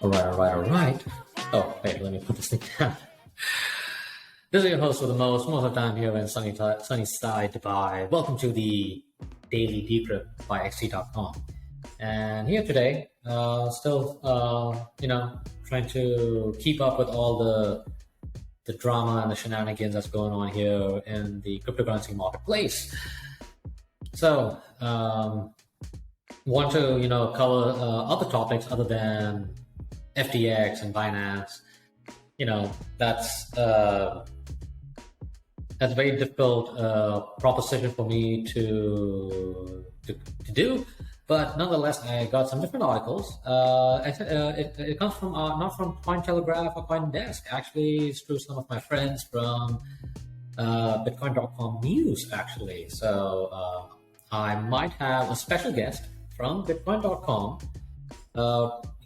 All right. Oh, wait, let me put this thing down. This is your host for the most of the time here in sunny side Dubai. Welcome to the Daily Decrypt by XT.com. And here today, still, trying to keep up with all the drama and the shenanigans that's going on here in the cryptocurrency marketplace. So, want to, cover other topics other than FTX and Binance. That's a very difficult proposition for me to do. But nonetheless, I got some different articles. It comes from not from Cointelegraph or CoinDesk. Actually, it's through some of my friends from Bitcoin.com news. Actually, so I might have a special guest from Bitcoin.com.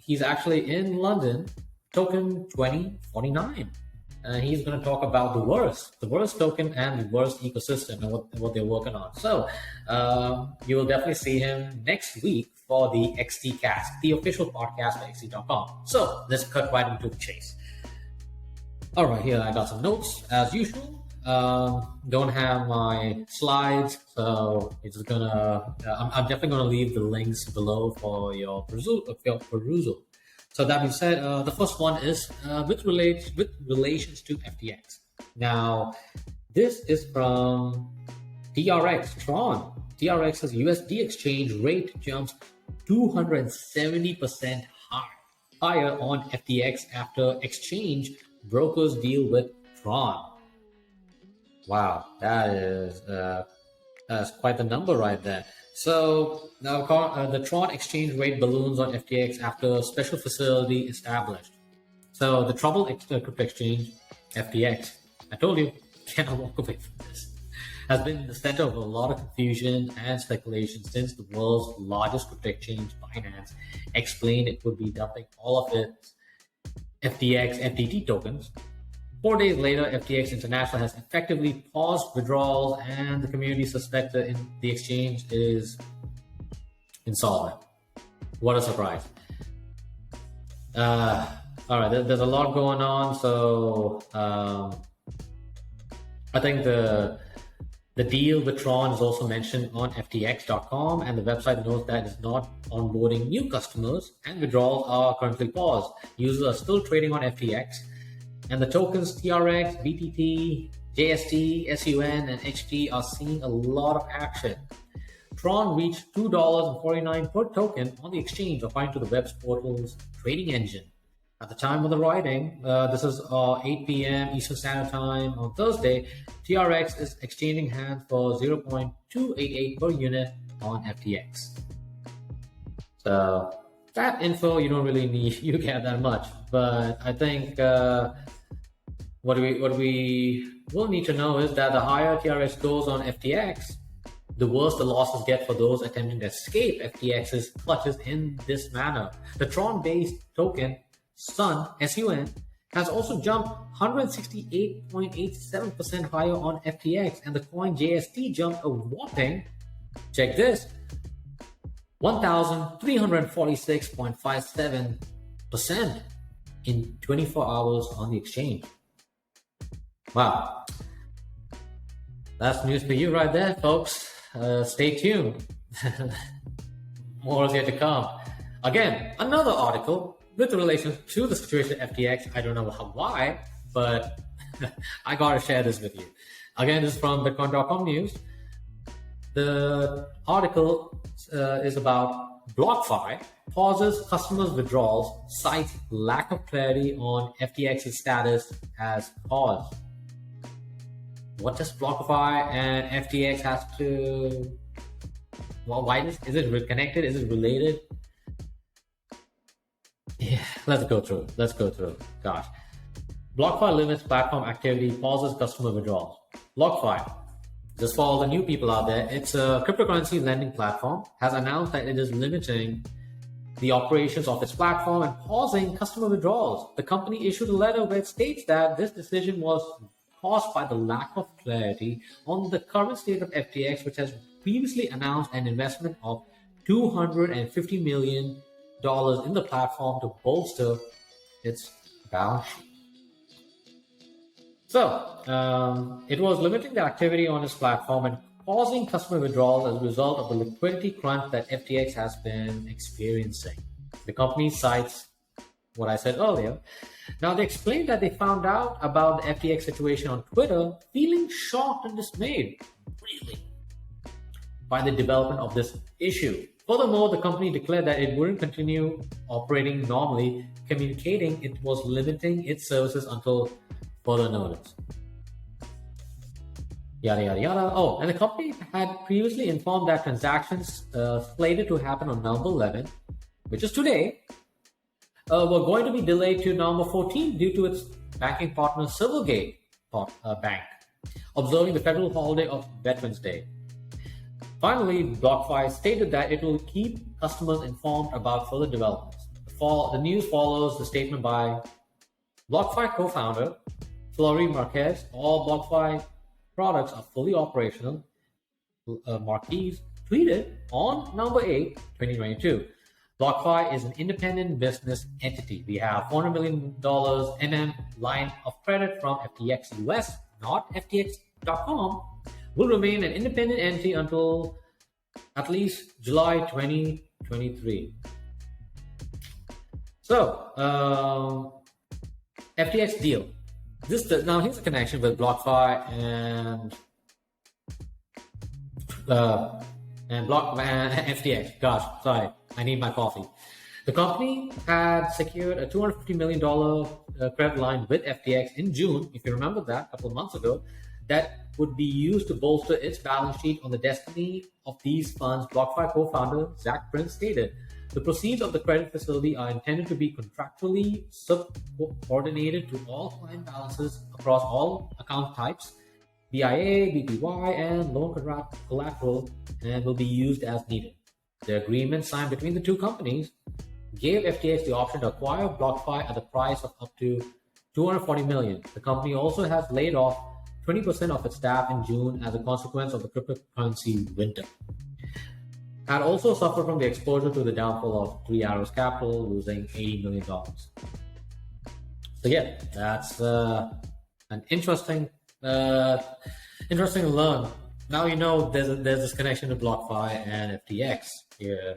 He's actually in London, token 2049. He's going to talk about the worst token and the worst ecosystem and what they're working on. So you will definitely see him next week for the XT Cast, the official podcast by XT.com. So let's cut right into the chase. All right, here I got some notes as usual. Don't have my slides, so it's gonna. I'm definitely gonna leave the links below for your perusal. So that being said, the first one is with relations to FTX. Now, this is from TRX, Tron. TRX's USD exchange rate jumps 270% higher on FTX after exchange brokers deal with Tron. Wow, that's quite the number right there. So now the Tron exchange rate balloons on FTX after a special facility established. So the troubled crypto exchange, FTX, I told you, cannot walk away from this, has been the center of a lot of confusion and speculation since the world's largest crypto exchange, Binance, explained it would be dumping all of its FTX FTT tokens. 4 days later, FTX International has effectively paused withdrawals, and the community suspected the exchange is insolvent. What a surprise. All right, there's a lot going on. So I think the deal with Tron is also mentioned on FTX.com, and the website notes that it's not onboarding new customers, and withdrawals are currently paused. Users are still trading on FTX. And the tokens TRX, BTT, JST, SUN, and HT are seeing a lot of action. Tron reached $2.49 per token on the exchange, according to the web portal's trading engine. At the time of the writing, this is 8 p.m. Eastern Standard Time on Thursday, TRX is exchanging hands for 0.288 per unit on FTX. So that info you don't really need, you get that much. But I think what we will need to know is that the higher TRX goes on FTX, the worse the losses get for those attempting to escape FTX's clutches in this manner. The Tron-based token SUN has also jumped 168.87% higher on FTX, and the coin JST jumped a whopping, check this, 1,346.57% in 24 hours on the exchange. Wow. That's news for you right there, folks. Stay tuned. More is yet to come. Again, another article with relation to the situation at FTX. I don't know why, but I gotta share this with you. Again, this is from Bitcoin.com news. The article is about BlockFi pauses customers' withdrawals, cites lack of clarity on FTX's status as cause. What does BlockFi and FTX have to? Well, why is it connected? Is it related? Yeah, let's go through. Gosh. BlockFi limits platform activity, pauses customer withdrawals. BlockFi, just for all the new people out there, it's a cryptocurrency lending platform, has announced that it is limiting the operations of its platform and pausing customer withdrawals. The company issued a letter where it states that this decision was caused by the lack of clarity on the current state of FTX, which has previously announced an investment of $250 million in the platform to bolster its balance sheet. So it was limiting the activity on its platform and causing customer withdrawals as a result of the liquidity crunch that FTX has been experiencing. The company cites what I said earlier. Now, they explained that they found out about the FTX situation on Twitter, feeling shocked and dismayed, really, by the development of this issue. Furthermore, the company declared that it wouldn't continue operating normally, communicating it was limiting its services until further notice. Yada, yada, yada. Oh, and the company had previously informed that transactions slated to happen on November 11th, which is today, were going to be delayed to November 14th due to its banking partner Silvergate Bank, observing the federal holiday of Veterans Day. Finally, BlockFi stated that it will keep customers informed about further developments. The news follows the statement by BlockFi co-founder Fleury Marquez. All BlockFi products are fully operational. Marquez tweeted on November 8, 2022. BlockFi is an independent business entity. We have $400 million line of credit from FTX US, not FTX.com. Will remain an independent entity until at least July 2023. So, FTX deal. Now here's a connection with BlockFi and FTX. Gosh, sorry, I need my coffee. The company had secured a $250 million credit line with FTX in June, if you remember that, a couple of months ago, that would be used to bolster its balance sheet on the destiny of these funds. BlockFi co-founder Zach Prince stated, the proceeds of the credit facility are intended to be contractually subordinated to all client balances across all account types, BIA, BPY, and loan collateral, and will be used as needed. The agreement signed between the two companies gave FTX the option to acquire BlockFi at the price of up to $240 million. The company also has laid off 20% of its staff in June as a consequence of the cryptocurrency winter. Had also suffered from the exposure to the downfall of Three Arrows Capital, losing $80 million. So yeah, that's an interesting to learn. Now you know there's this connection to BlockFi and FTX here.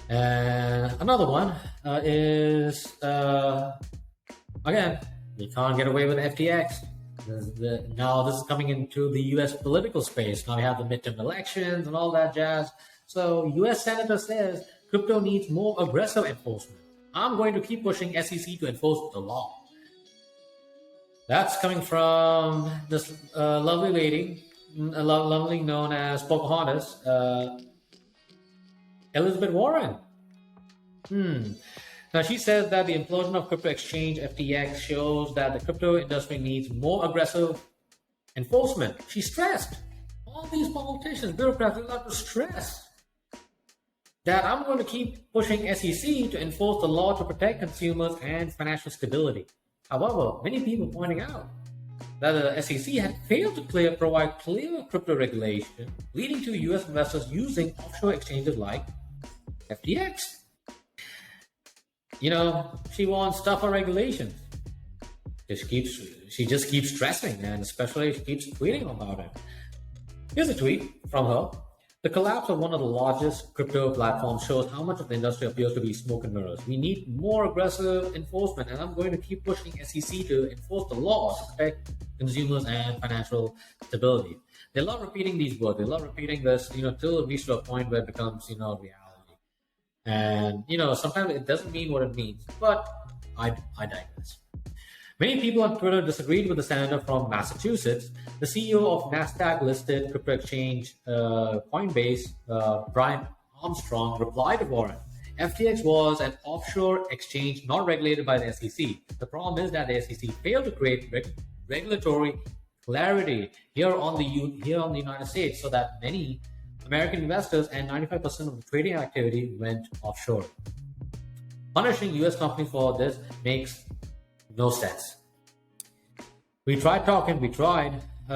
And another one is again, you can't get away with FTX. Now this is coming into the U.S. political space. Now we have the midterm elections and all that jazz. So U.S. Senator says crypto needs more aggressive enforcement. I'm going to keep pushing SEC to enforce the law. That's coming from this lovely lady, lovely known as Pocahontas, Elizabeth Warren. Now, she says that the implosion of crypto exchange FTX shows that the crypto industry needs more aggressive enforcement. She stressed, all these politicians, bureaucrats, they love to stress that I'm going to keep pushing SEC to enforce the law to protect consumers and financial stability. However, many people pointing out that the SEC had failed to provide clear crypto regulation, leading to U.S. investors using offshore exchanges like FTX. You know, she wants tougher regulations. She just keeps stressing, and especially she keeps tweeting about it. Here's a tweet from her. The collapse of one of the largest crypto platforms shows how much of the industry appears to be smoke and mirrors. We need more aggressive enforcement, and I'm going to keep pushing SEC to enforce the law to protect consumers and financial stability. They love repeating these words. They love repeating this, till it reaches to a point where it becomes, reality. And, sometimes it doesn't mean what it means, but I digress. Many people on Twitter disagreed with the senator from Massachusetts. The CEO of NASDAQ-listed crypto exchange Coinbase, Brian Armstrong, replied to Warren, FTX was an offshore exchange not regulated by the SEC. The problem is that the SEC failed to create regulatory clarity here on the United States, so that many American investors and 95% of the trading activity went offshore. Punishing US companies for this makes no sense. We tried talking,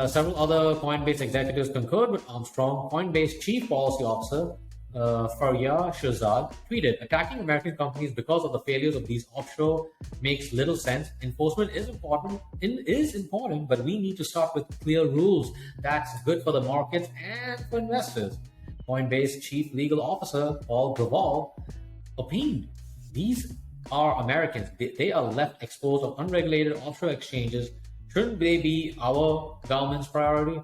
several other Coinbase executives concurred with Armstrong. Coinbase chief policy officer Faryar Shahzad tweeted, attacking American companies because of the failures of these offshore makes little sense. Enforcement is important, but we need to start with clear rules. That's good for the markets and for investors. Coinbase Chief Legal Officer Paul Graval opined, these are Americans. They are left exposed of unregulated offshore exchanges. Shouldn't they be our government's priority?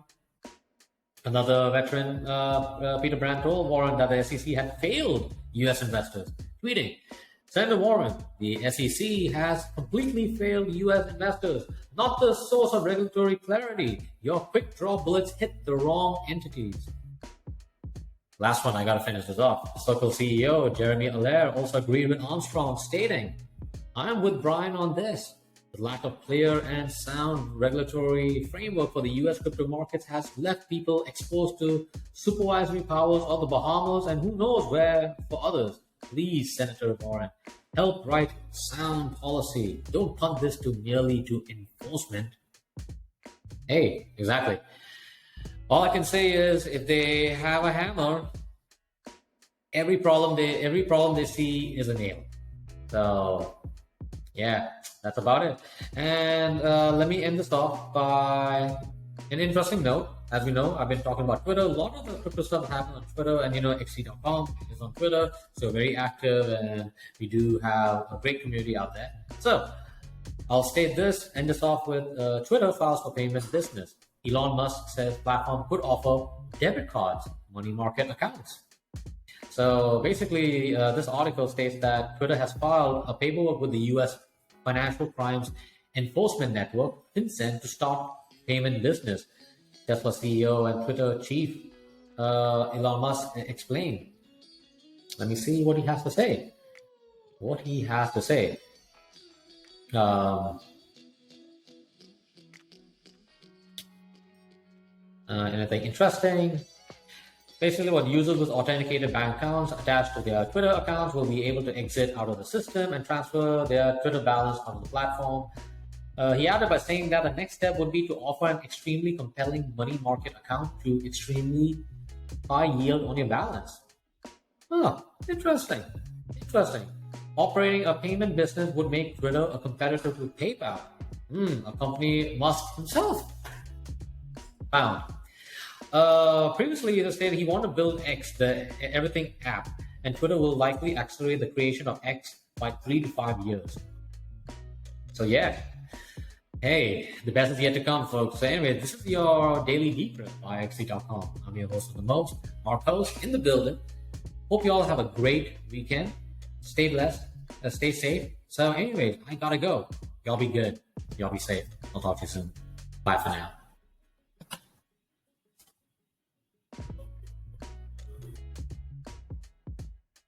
Another veteran, Peter Brandt, told Warren that the SEC had failed U.S. investors, tweeting, Senator Warren, the SEC has completely failed U.S. investors, not the source of regulatory clarity. Your quick draw bullets hit the wrong entities. Last one, I gotta finish this off. Circle CEO Jeremy Allaire also agreed with Armstrong, stating, I'm with Brian on this. The lack of clear and sound regulatory framework for the U.S. crypto markets has left people exposed to supervisory powers of the Bahamas and who knows where for others. Please, Senator Warren, help write sound policy. Don't punt this merely to enforcement. Hey, exactly. All I can say is, if they have a hammer, every problem they see is a nail. So, yeah, that's about it. And let me end this off by an interesting note. As we know, I've been talking about Twitter. A lot of the crypto stuff happens on Twitter, and XC.com is on Twitter, so very active, and we do have a great community out there. So I'll state this, end this off with Twitter files for payment business. Elon Musk says platform could offer debit cards, money market accounts. So basically, this article states that Twitter has filed a paperwork with the U.S. Financial Crimes Enforcement Network, FinCEN, to start payment business. Tesla CEO and Twitter chief Elon Musk explained. Let me see what he has to say. Anything interesting? Basically, what users with authenticated bank accounts attached to their Twitter accounts will be able to exit out of the system and transfer their Twitter balance onto the platform. He added by saying that the next step would be to offer an extremely compelling money market account to extremely high yield on your balance. Interesting. Operating a payment business would make Twitter a competitor to PayPal, a company Musk himself found. Previously, he stated he wanted to build X, the Everything app, and Twitter will likely accelerate the creation of X by 3 to 5 years. So yeah, hey, the best is yet to come, folks. So anyway, this is your Daily Decrypt by XC.com. I'm your host of the most, Marcos, in the building. Hope you all have a great weekend. Stay blessed, stay safe. So anyways, I gotta go. Y'all be good. Y'all be safe. I'll talk to you soon. Bye for now.